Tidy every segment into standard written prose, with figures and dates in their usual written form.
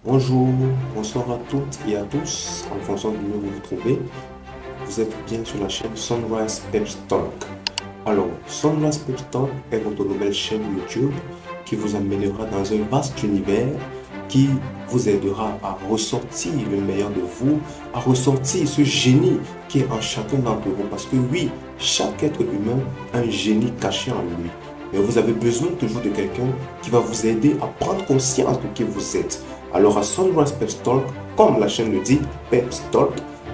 Bonjour, bonsoir à toutes et à tous, en fonction de où vous vous trouvez. Vous êtes bien sur la chaîne Sunrise Pep Talk. Alors, Sunrise Pep Talk est votre nouvelle chaîne YouTube qui vous amènera dans un vaste univers qui vous aidera à ressortir le meilleur de vous, à ressortir ce génie qui est en chacun d'entre vous. Parce que oui, chaque être humain a un génie caché en lui. Mais vous avez besoin toujours de quelqu'un qui va vous aider à prendre conscience de qui vous êtes. Alors à Sunrise Pep Talk, comme la chaîne le dit, Pep Talk,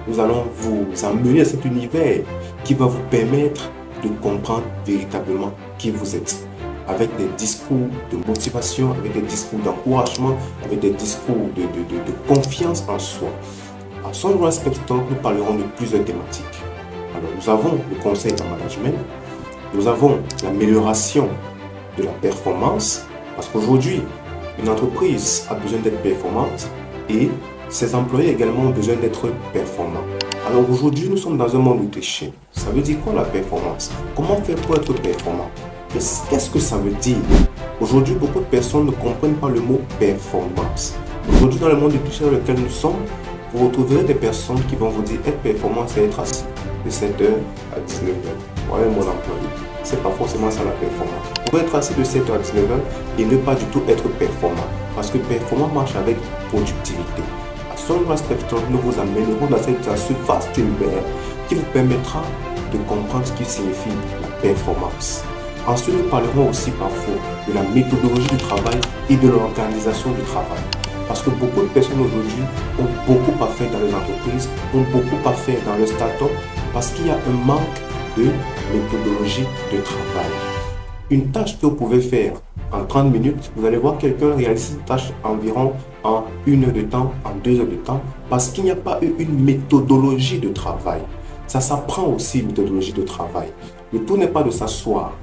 nous allons vous emmener à cet univers qui va vous permettre de comprendre véritablement qui vous êtes. Avec des discours de motivation, avec des discours d'encouragement, avec des discours de confiance en soi. À Sunrise Pep Talk, nous parlerons de plusieurs thématiques. Alors nous avons le conseil en management, nous avons l'amélioration de la performance, parce qu'aujourd'hui, une entreprise a besoin d'être performante et ses employés également ont besoin d'être performants. Alors aujourd'hui, nous sommes dans un monde de clichés. Ça veut dire quoi la performance? Comment faire pour être performant? Qu'est-ce que ça veut dire? Aujourd'hui, beaucoup de personnes ne comprennent pas le mot performance. Aujourd'hui, dans le monde de clichés dans lequel nous sommes, vous retrouverez des personnes qui vont vous dire être performant, c'est être assis de 7h à 19h. Voilà mon employé. C'est pas forcément ça la performance. Vous pouvez être assis de 7h à 19h et ne pas du tout être performant. Parce que performant marche avec productivité. À Sunrise Pep Talk, nous vous amènerons dans ce vaste univers qui vous permettra de comprendre ce qui signifie la performance. Ensuite, nous parlerons aussi parfois de la méthodologie du travail et de l'organisation du travail. Parce que beaucoup de personnes aujourd'hui ont beaucoup à faire dans les entreprises, ont beaucoup à faire dans les startups, parce qu'il y a un manque de méthodologie de travail. Une tâche que vous pouvez faire en 30 minutes, vous allez voir quelqu'un réaliser cette tâche environ en 1 heure de temps, en 2 heures de temps, parce qu'il n'y a pas eu une méthodologie de travail. Ça s'apprend aussi, une méthodologie de travail. Le tout n'est pas de s'asseoir,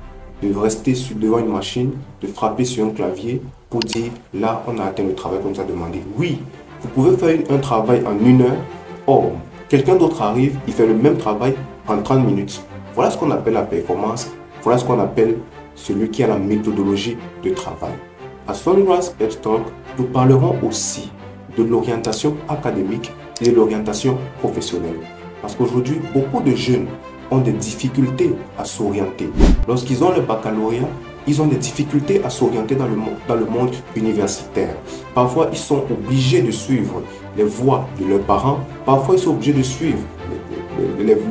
de rester devant une machine, de frapper sur un clavier pour dire là on a atteint le travail qu'on nous a demandé. Oui, vous pouvez faire un travail en 1 heure, or quelqu'un d'autre arrive, il fait le même travail en 30 minutes. Voilà ce qu'on appelle la performance, voilà ce qu'on appelle celui qui a la méthodologie de travail. À Sunrise Pep Talk, nous parlerons aussi de l'orientation académique et de l'orientation professionnelle. Parce qu'aujourd'hui, beaucoup de jeunes ont des difficultés à s'orienter. Lorsqu'ils ont le baccalauréat, ils ont des difficultés à s'orienter dans le monde universitaire. Parfois, ils sont obligés de suivre les voies de leurs parents. Parfois, ils sont obligés de suivre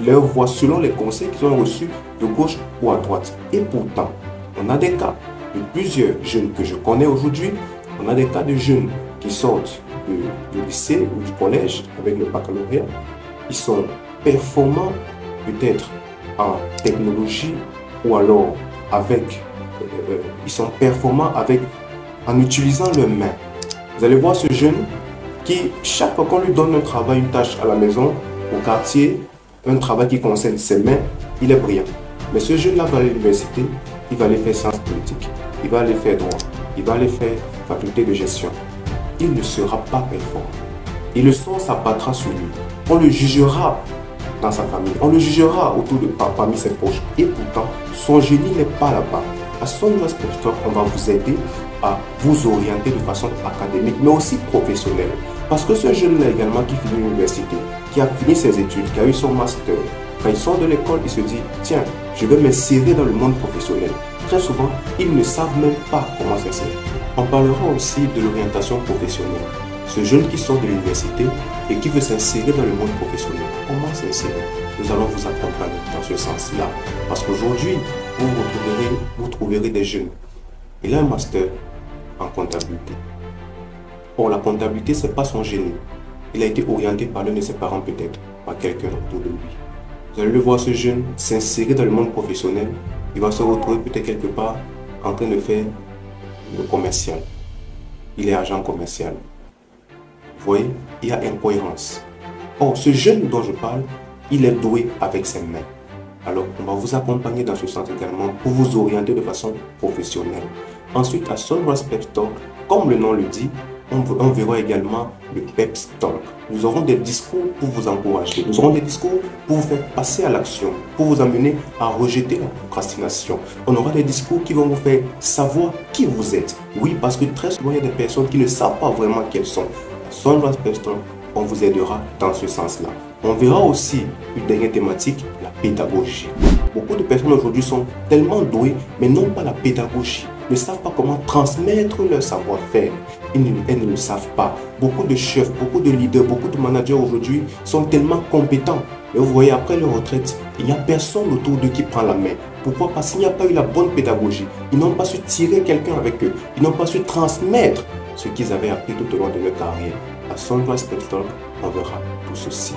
leurs voies selon les conseils qu'ils ont reçus de gauche ou à droite. Et pourtant, on a des cas de plusieurs jeunes que je connais aujourd'hui. On a des cas de jeunes qui sortent du lycée ou du collège avec le baccalauréat. Ils sont performants peut-être en technologie ou alors ils sont performants en utilisant leurs mains. Vous allez voir ce jeune qui, chaque fois qu'on lui donne un travail, une tâche à la maison, au quartier, un travail qui concerne ses mains, il est brillant. Mais ce jeune-là va à l'université, il va aller faire sciences politiques, il va aller faire droit, il va aller faire faculté de gestion. Il ne sera pas performant. Et le sort s'abattra sur lui. On le jugera dans sa famille, on le jugera parmi ses proches. Et pourtant, son génie n'est pas là-bas. À Sunrise Pep Talk, on va vous aider à vous orienter de façon académique, mais aussi professionnelle. Parce que ce jeune-là également qui finit l'université, qui a fini ses études, qui a eu son master, quand il sort de l'école, il se dit, tiens, je vais m'insérer dans le monde professionnel. Très souvent, ils ne savent même pas comment s'insérer. On parlera aussi de l'orientation professionnelle. Ce jeune qui sort de l'université et qui veut s'insérer dans le monde professionnel, comment s'insérer? Nous allons vous accompagner dans ce sens-là. Parce qu'aujourd'hui, vous trouverez des jeunes. Il a un master en comptabilité. Or, la comptabilité, ce n'est pas son génie. Il a été orienté par l'un de ses parents peut-être, par quelqu'un autour de lui. Vous allez le voir, ce jeune, s'insérer dans le monde professionnel. Il va se retrouver peut-être quelque part en train de faire le commercial. Il est agent commercial. Vous voyez, il y a incohérence. Or, ce jeune dont je parle, il est doué avec ses mains. Alors, on va vous accompagner dans ce sens également pour vous orienter de façon professionnelle. Ensuite, à Sunrise Pep Talk, comme le nom le dit, on verra également le PEPS Talk. Nous aurons des discours pour vous encourager. Nous aurons des discours pour vous faire passer à l'action, pour vous amener à rejeter la procrastination. On aura des discours qui vont vous faire savoir qui vous êtes. Oui, parce que très souvent, il y a des personnes qui ne savent pas vraiment quelles sont. À Sunrise PEPS Talk, on vous aidera dans ce sens-là. On verra aussi une dernière thématique, la pédagogie. Beaucoup de personnes aujourd'hui sont tellement douées, mais n'ont pas la pédagogie, ne savent pas comment transmettre leur savoir-faire. Elles ne le savent pas. Beaucoup de chefs, beaucoup de leaders, beaucoup de managers aujourd'hui sont tellement compétents. Mais vous voyez, après leur retraite, il n'y a personne autour d'eux qui prend la main. Pourquoi? Parce qu'il n'y a pas eu la bonne pédagogie. Ils n'ont pas su tirer quelqu'un avec eux. Ils n'ont pas su transmettre ce qu'ils avaient appris tout au long de leur carrière. À Sunrise PEPS Talk, on verra tout ceci.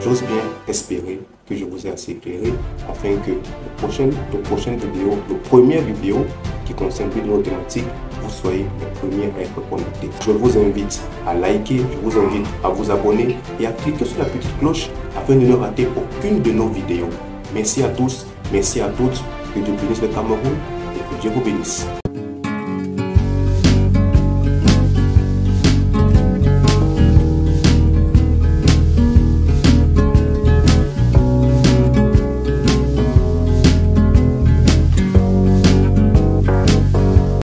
J'ose bien espérer que je vous ai assez éclairé afin que nos prochaines vidéos, nos premières vidéos qui concernent nos thématiques, vous soyez les premiers à être connectés. Je vous invite à liker, je vous invite à vous abonner et à cliquer sur la petite cloche afin de ne rater aucune de nos vidéos. Merci à tous, merci à toutes, que Dieu bénisse le Cameroun et que Dieu vous bénisse.